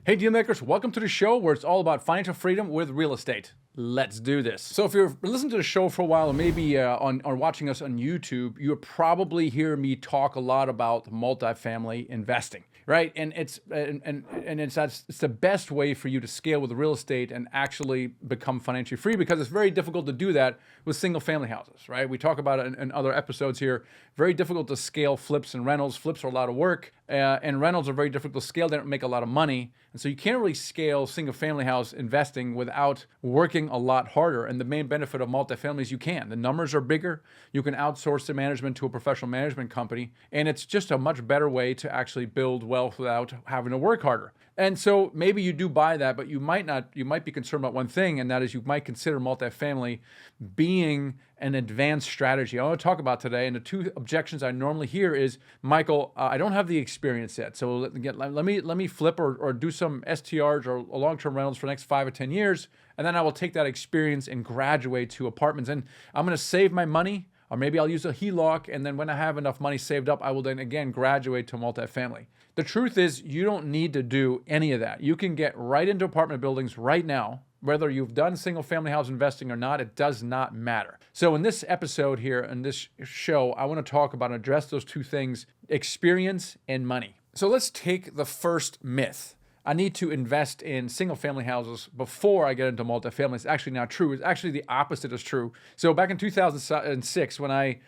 Hey deal makers, welcome to the show where it's all about financial freedom with real estate. Let's do this. So if you're listening to the show for a while, or maybe or watching us on YouTube, you'll probably hear me talk a lot about multifamily investing, right? And it's the best way for you to scale with real estate and actually become financially free, because it's very difficult to do that with single family houses, right? We talk about it in other episodes here. Very difficult to scale flips and rentals. Flips are a lot of work, and rentals are very difficult to scale. They don't make a lot of money. And so you can't really scale single family house investing without working a lot harder. And the main benefit of multifamily is you can. The numbers are bigger. You can outsource the management to a professional management company. And it's just a much better way to actually build wealth without having to work harder. And so maybe you do buy that, but you might not. You might be concerned about one thing, and that is you might consider multifamily being an advanced strategy. I want to talk about today, and the two objections I normally hear is, Michael, I don't have the experience yet, so let me flip or do some STRs or long-term rentals for the next 5 or 10 years, and then I will take that experience and graduate to apartments, and I'm going to save my money. Or maybe I'll use a HELOC, and then when I have enough money saved up, I will then again graduate to multifamily. The truth is, you don't need to do any of that. You can get right into apartment buildings right now. Whether you've done single family house investing or not, it does not matter. So in this episode here, in this show, I want to talk about and address those two things, experience and money. So let's take the first myth. I need to invest in single family houses before I get into multifamily. It's actually not true. It's actually the opposite is true. So back in 2006, when I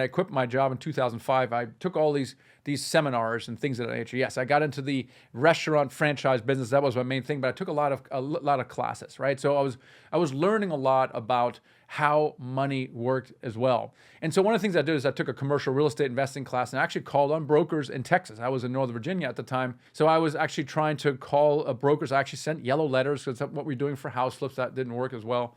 quit my job in 2005, I took all these seminars and things of that nature. Yes, I got into the restaurant franchise business. That was my main thing, but I took a lot of classes, right? So I was learning a lot about how money worked as well. And so one of the things I did is I took a commercial real estate investing class and I actually called on brokers in Texas. I was in Northern Virginia at the time. So I was actually trying to call brokers. I actually sent yellow letters because that's what we're doing for house flips. That didn't work as well.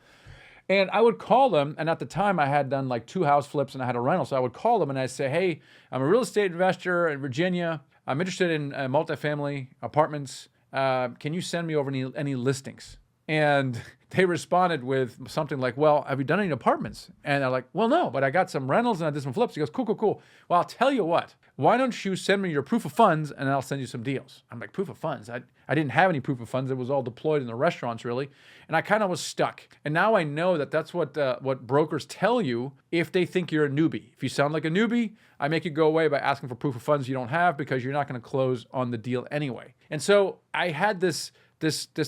And I would call them, and at the time I had done like 2 house flips and I had a rental. So I would call them and I'd say, hey, I'm a real estate investor in Virginia. I'm interested in multifamily apartments. Can you send me over any listings? And they responded with something like, well, have you done any apartments? And they're like, well, no, but I got some rentals and I did some flips. He goes, cool. Well, I'll tell you what, why don't you send me your proof of funds and I'll send you some deals. I'm like, proof of funds? I didn't have any proof of funds. It was all deployed in the restaurants, really. And I kind of was stuck. And now I know that that's what brokers tell you if they think you're a newbie. If you sound like a newbie, I make you go away by asking for proof of funds you don't have because you're not going to close on the deal anyway. And so I had this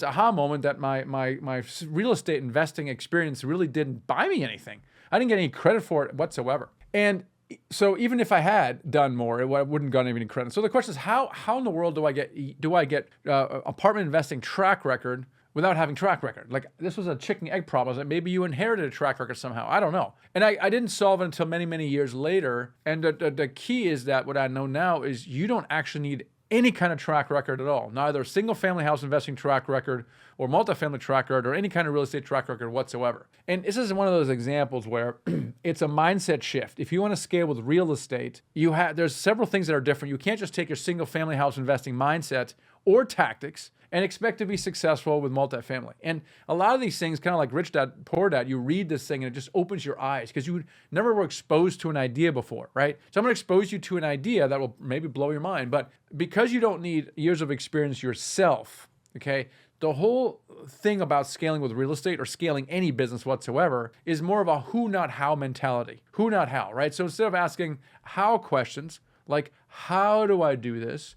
aha moment that my real estate investing experience really didn't buy me anything. I didn't get any credit for it whatsoever. And so even if I had done more, I wouldn't gotten any credit. So the question is, how in the world do I get apartment investing track record without having track record? Like, this was a chicken egg problem. I was like, maybe you inherited a track record somehow. I don't know. And I didn't solve it until many years later. And the key is that what I know now is you don't actually need any kind of track record at all, neither single family house investing track record or multifamily track record or any kind of real estate track record whatsoever. And this is one of those examples where it's a mindset shift. If you want to scale with real estate, there's several things that are different. You can't just take your single family house investing mindset or tactics and expect to be successful with multifamily. And a lot of these things, kind of like Rich Dad, Poor Dad, you read this thing and it just opens your eyes because you never were exposed to an idea before, right? So I'm going to expose you to an idea that will maybe blow your mind. But because you don't need years of experience yourself, okay, the whole thing about scaling with real estate or scaling any business whatsoever is more of a who, not how mentality. Who, not how, right? So instead of asking how questions, like, how do I do this?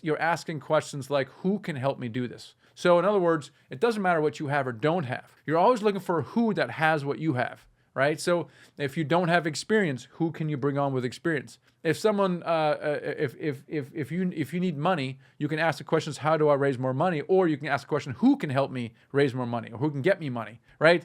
You're asking questions like, who can help me do this? So in other words, it doesn't matter what you have or don't have. You're always looking for a who that has what you have, right? So if you don't have experience, who can you bring on with experience? If someone, if you need money, you can ask the questions, how do I raise more money? Or you can ask the question, who can help me raise more money? Or who can get me money, right?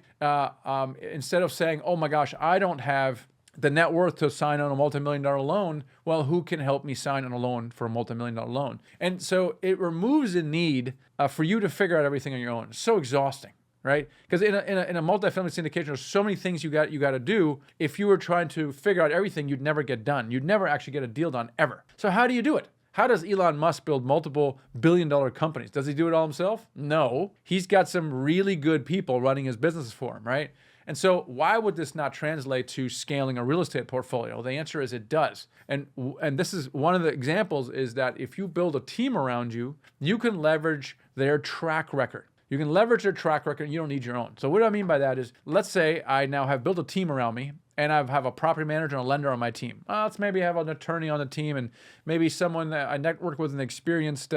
Instead of saying, oh my gosh, I don't have the net worth to sign on a multi-million-dollar loan, well, who can help me sign on a loan for a multi-million-dollar loan? And so it removes the need for you to figure out everything on your own. It's so exhausting, right? Because in a multi-family syndication, there's so many things you got to do. If you were trying to figure out everything, you'd never get done. You'd never actually get a deal done ever. So how do you do it? How does Elon Musk build multiple billion-dollar companies? Does he do it all himself? No. He's got some really good people running his businesses for him, right? And so why would this not translate to scaling a real estate portfolio? The answer is it does. And this is one of the examples, is that if you build a team around you, you can leverage their track record. You can leverage their track record and you don't need your own. So what I mean by that is, let's say I now have built a team around me and I have a property manager and a lender on my team. Let's maybe have an attorney on the team and maybe someone that I network with, an experienced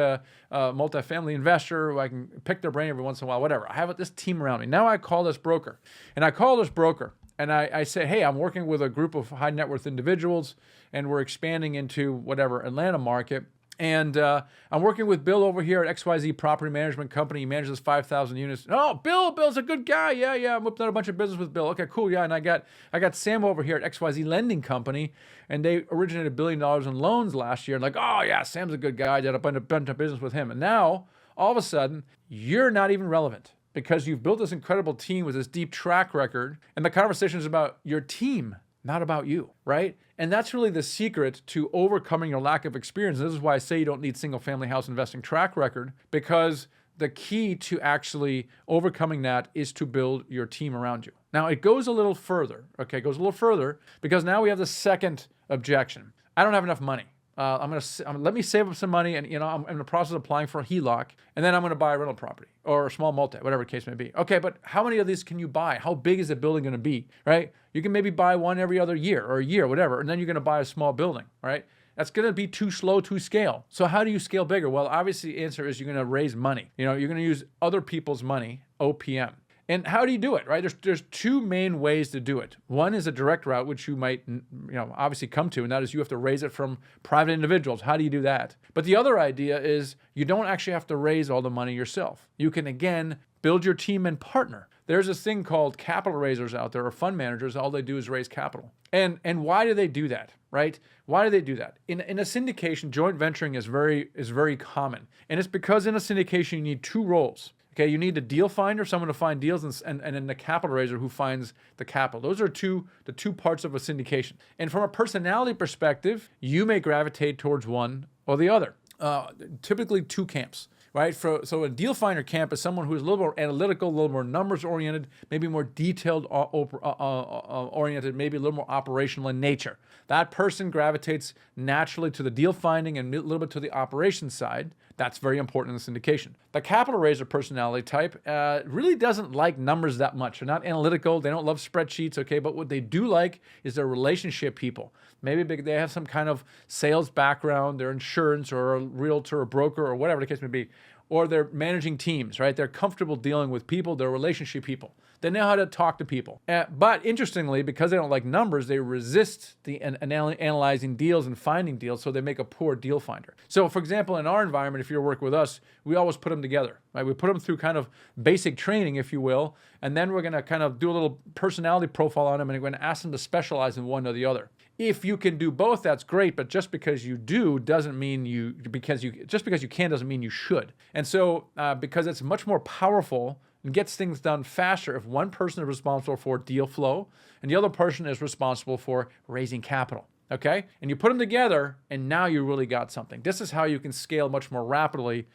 multifamily investor who I can pick their brain every once in a while, whatever. I have this team around me. Now I call this broker. And I say, hey, I'm working with a group of high net worth individuals and we're expanding into whatever Atlanta market. And I'm working with Bill over here at XYZ Property Management Company. He manages 5,000 units. Oh, Bill's a good guy. Yeah. I'm whipping out a bunch of business with Bill. Okay, cool. Yeah, and I got Sam over here at XYZ Lending Company, and they originated $1 billion in loans last year. And like, oh yeah, Sam's a good guy. I did a bunch of business with him. And now, all of a sudden, you're not even relevant because you've built this incredible team with this deep track record, and the conversation is about your team, not about you, right? And that's really the secret to overcoming your lack of experience. This is why I say you don't need single family house investing track record, because the key to actually overcoming that is to build your team around you. Now it goes a little further, okay? It goes a little further because now we have the second objection. I don't have enough money. Let me save up some money, and I'm in the process of applying for a HELOC, and then I'm going to buy a rental property or a small multi, whatever the case may be. Okay, but how many of these can you buy? How big is the building going to be, right? You can maybe buy one every other year or a year, whatever, and then you're going to buy a small building, right? That's going to be too slow to scale. So how do you scale bigger? Well, obviously the answer is you're going to raise money. You're going to use other people's money, OPM. And how do you do it, right? There's two main ways to do it. One is a direct route, which you might, obviously come to, and that is you have to raise it from private individuals. How do you do that? But the other idea is you don't actually have to raise all the money yourself. You can, again, build your team and partner. There's this thing called capital raisers out there, or fund managers. All they do is raise capital. And why do they do that, right? Why do they do that? In a syndication, joint venturing is very common. And it's because in a syndication, you need two roles. Okay, you need a deal finder, someone to find deals, and then the capital raiser who finds the capital. Those are the two parts of a syndication. And from a personality perspective, you may gravitate towards one or the other. Typically two camps, right? So a deal finder camp is someone who is a little more analytical, a little more numbers oriented, maybe more detailed oriented, maybe a little more operational in nature. That person gravitates naturally to the deal finding and a little bit to the operations side. That's very important in the syndication. The capital raiser personality type really doesn't like numbers that much. They're not analytical. They don't love spreadsheets, okay? But what they do like is they're relationship people. Maybe they have some kind of sales background, they're insurance or a realtor or broker or whatever the case may be. Or they're managing teams, right? They're comfortable dealing with people. They're relationship people. They know how to talk to people. But interestingly, because they don't like numbers, they resist analyzing deals and finding deals, so they make a poor deal finder. So for example, in our environment, if you're working with us, we always put them together, right? We put them through kind of basic training, if you will, and then we're going to kind of do a little personality profile on them, and we're going to ask them to specialize in one or the other. If you can do both, that's great, but just because you do doesn't mean just because you can doesn't mean you should. And so because it's much more powerful and gets things done faster if one person is responsible for deal flow and the other person is responsible for raising capital, okay? And you put them together and now you really got something. This is how you can scale much more rapidly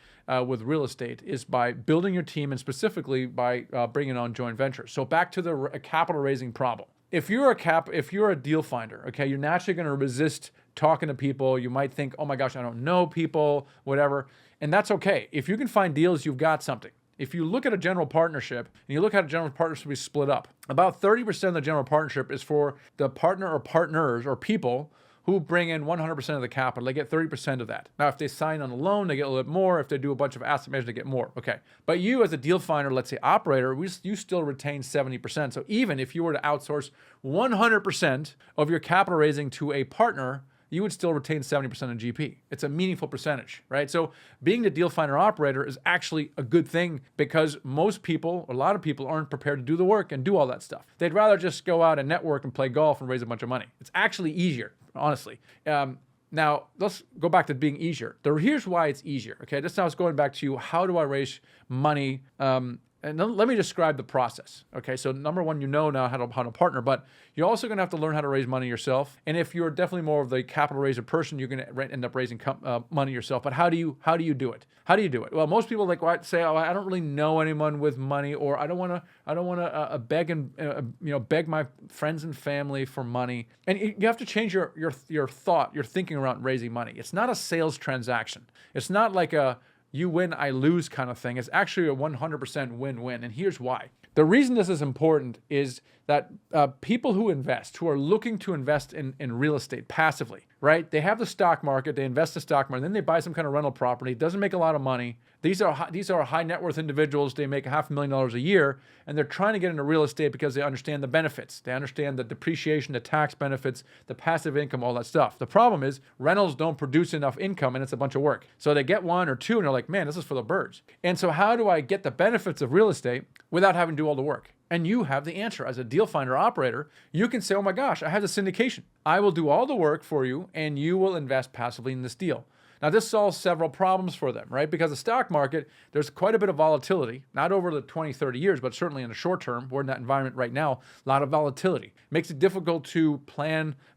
with real estate, is by building your team and specifically by bringing on joint ventures. So back to the capital raising problem. If you're a deal finder, okay, you're naturally going to resist talking to people. You might think, oh my gosh, I don't know people, whatever. And that's okay. If you can find deals, you've got something. If you look at a general partnership and you look at a general partnership be split up, about 30% of the general partnership is for the partner or partners or people who bring in 100% of the capital. They get 30% of that. Now, if they sign on a loan, they get a little bit more. If they do a bunch of asset management, they get more. Okay. But you as a deal finder, let's say operator, you still retain 70%. So even if you were to outsource 100% of your capital raising to a partner, you would still retain 70% of GP. It's a meaningful percentage, right? So being the deal finder operator is actually a good thing because most people, a lot of people aren't prepared to do the work and do all that stuff. They'd rather just go out and network and play golf and raise a bunch of money. It's actually easier, honestly. Now, let's go back to being easier. Here's why it's easier, okay? This now is going back to how do I raise money and let me describe the process. Okay, so number one, you know now how to partner, but you're also going to have to learn how to raise money yourself. And if you're definitely more of the capital raiser person, you're going to end up raising money yourself. But how do you do it? How do you do it? Well, most people say, oh, I don't really know anyone with money, or I don't want to beg my friends and family for money. And you have to change your thinking around raising money. It's not a sales transaction. It's not like a you win, I lose kind of thing. It's actually a 100% win-win. And here's why. The reason this is important is that people who are looking to invest in real estate passively, right? They have the stock market, they invest in the stock market, then they buy some kind of rental property. It doesn't make a lot of money. These are high net worth individuals. They make $500,000 a year, and they're trying to get into real estate because they understand the benefits. They understand the depreciation, the tax benefits, the passive income, all that stuff. The problem is rentals don't produce enough income, and it's a bunch of work. So they get one or two, and they're like, man, this is for the birds. And so how do I get the benefits of real estate without having to do all the work? And you have the answer. As a deal finder operator, you can say, oh my gosh, I have the syndication. I will do all the work for you, and you will invest passively in this deal. Now, this solves several problems for them, right? Because the stock market, there's quite a bit of volatility, not over the 20, 30 years, but certainly in the short term. We're in that environment right now, a lot of volatility. Makes it difficult to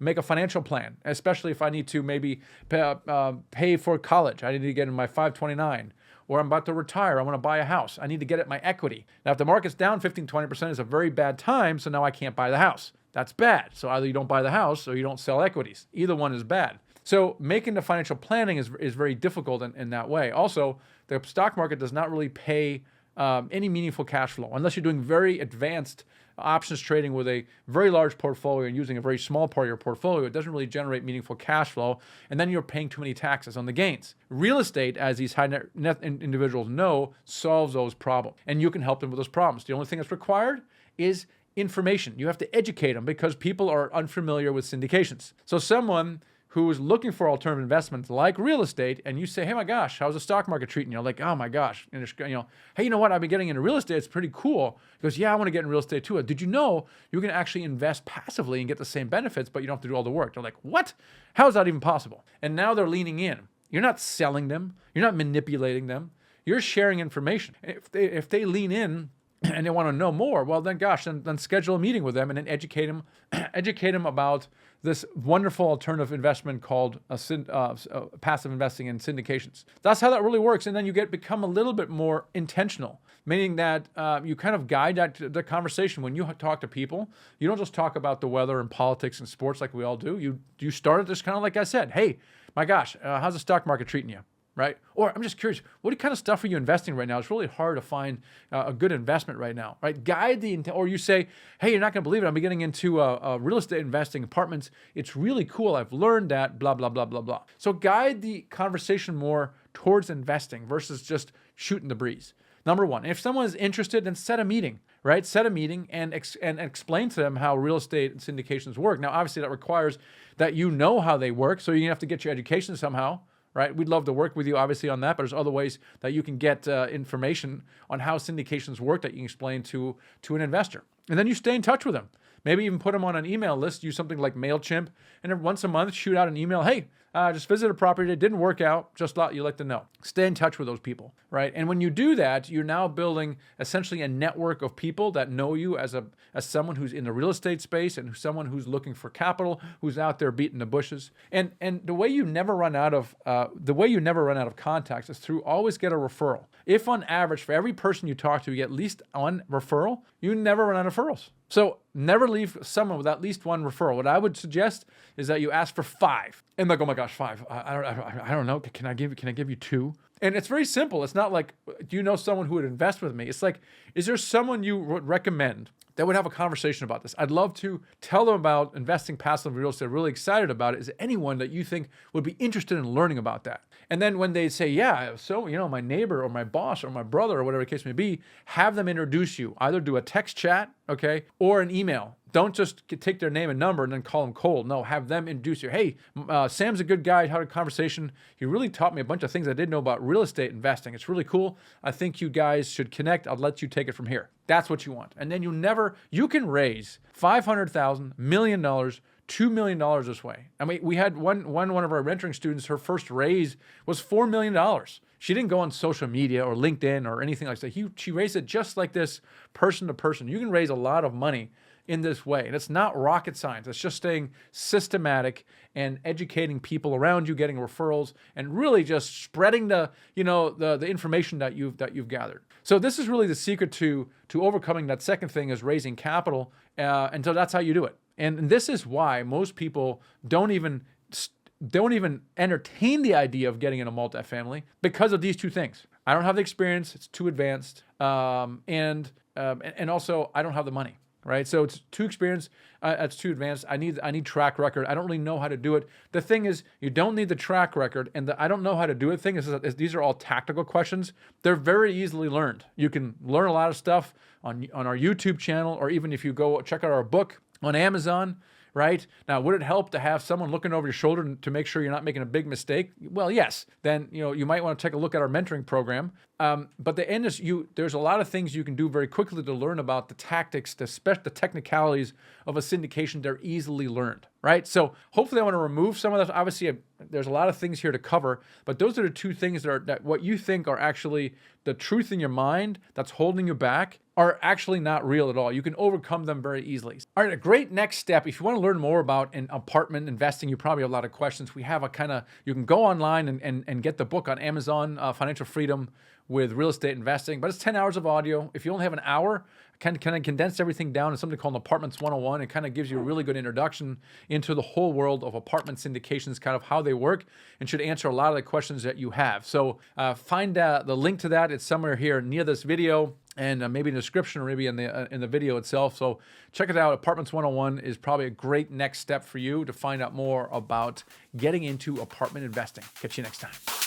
make a financial plan, especially if I need to maybe pay for college. I need to get in my 529. Or I'm about to retire, I want to buy a house. I need to get at my equity. Now, if the market's down 15, 20% is a very bad time, so now I can't buy the house. That's bad. So either you don't buy the house or you don't sell equities. Either one is bad. So making the financial planning is very difficult in that way. Also, the stock market does not really pay any meaningful cash flow unless you're doing very advanced options trading with a very large portfolio and using a very small part of your portfolio. It doesn't really generate meaningful cash flow, and then you're paying too many taxes on the gains. Real estate, as these high net individuals know, solves those problems, and you can help them with those problems. The only thing that's required is information. You have to educate them because people are unfamiliar with syndications. So someone who is looking for alternative investments like real estate, and you say, hey, my gosh, how's the stock market treating you? Like, oh my gosh, and hey, you know what? I've been getting into real estate. It's pretty cool. He goes, yeah, I want to get in real estate too. Did you know you can actually invest passively and get the same benefits, but you don't have to do all the work? They're like, what? How is that even possible? And now they're leaning in. You're not selling them. You're not manipulating them. You're sharing information. If they lean in and they want to know more, well, then gosh, then schedule a meeting with them and then educate them about this wonderful alternative investment called passive investing in syndications. That's how that really works. And then you become a little bit more intentional, meaning that you kind of guide the conversation. When you talk to people, you don't just talk about the weather and politics and sports like we all do. You start it just kind of like I said, hey, my gosh, how's the stock market treating you? Right? Or I'm just curious, what kind of stuff are you investing right now? It's really hard to find a good investment right now, right? Or you say, hey, you're not going to believe it. I'm getting into real estate investing, apartments. It's really cool. I've learned that, blah, blah, blah, blah, blah. So guide the conversation more towards investing versus just shooting the breeze. Number one, if someone is interested, then set a meeting, right? Set a meeting and explain to them how real estate and syndications work. Now, obviously, that requires that you know how they work, so you have to get your education somehow. Right? We'd love to work with you, obviously, on that, but there's other ways that you can get information on how syndications work that you can explain to an investor. And then you stay in touch with them. Maybe even put them on an email list, use something like MailChimp, and every once a month, shoot out an email, hey, just visit a property that didn't work out, just thought you'd like to know. Stay in touch with those people, right? And when you do that, you're now building essentially a network of people that know you as someone who's in the real estate space and someone who's looking for capital, who's out there beating the bushes. And the way you never run out of contacts is through always get a referral. If on average, for every person you talk to, you get at least one referral, you never run out of referrals. So never leave someone with at least one referral. What I would suggest is that you ask for 5. And they'll go, oh my gosh, 5. I don't know. Can I give you 2? And it's very simple. It's not like, do you know someone who would invest with me? It's like, is there someone you would recommend that would have a conversation about this? I'd love to tell them about investing passively in real estate. Really excited about it. Is anyone that you think would be interested in learning about that? And then when they say, yeah, so, my neighbor or my boss or my brother or whatever the case may be, have them introduce you. Either do a text chat, okay, or an email. Don't just take their name and number and then call them cold. No, have them introduce you. Hey, Sam's a good guy. Had a conversation. He really taught me a bunch of things I didn't know about real estate investing. It's really cool. I think you guys should connect. I'll let you take it from here. That's what you want. And then you can raise $500,000, $1 million, $2 million this way. I mean, we had one of our mentoring students, her first raise was $4 million. She didn't go on social media or LinkedIn or anything like that. She raised it just like this, person to person. You can raise a lot of money in this way. And it's not rocket science. It's just staying systematic and educating people around you, getting referrals, and really just spreading the information that you've gathered. So this is really the secret to overcoming that second thing, is raising capital. And so that's how you do it. And this is why most people don't even entertain the idea of getting in a multifamily, because of these two things. I don't have the experience; it's too advanced, and also I don't have the money. Right, so it's too experienced, it's too advanced. I need track record. I don't really know how to do it. The thing is, you don't need the track record, and the I don't know how to do it thing is these are all tactical questions. They're very easily learned. You can learn a lot of stuff on our YouTube channel, or even if you go check out our book on Amazon. Right? Now, would it help to have someone looking over your shoulder to make sure you're not making a big mistake? Well, yes. Then you might want to take a look at our mentoring program. But the end is there's a lot of things you can do very quickly to learn about the tactics, the technicalities of a syndication. They're easily learned, right? So hopefully I want to remove some of that. Obviously, there's a lot of things here to cover, but those are the two things that what you think are actually the truth in your mind that's holding you back are actually not real at all. You can overcome them very easily. All right, a great next step. If you want to learn more about an apartment investing, you probably have a lot of questions. We have you can go online and get the book on Amazon, Financial Freedom with Real Estate Investing, but it's 10 hours of audio. If you only have an hour, I kind of condense everything down in something called Apartments 101. It kind of gives you a really good introduction into the whole world of apartment syndications, kind of how they work, and should answer a lot of the questions that you have. So find the link to that. It's somewhere here near this video, and maybe in the description, or maybe in the video itself. So check it out. Apartments 101 is probably a great next step for you to find out more about getting into apartment investing. Catch you next time.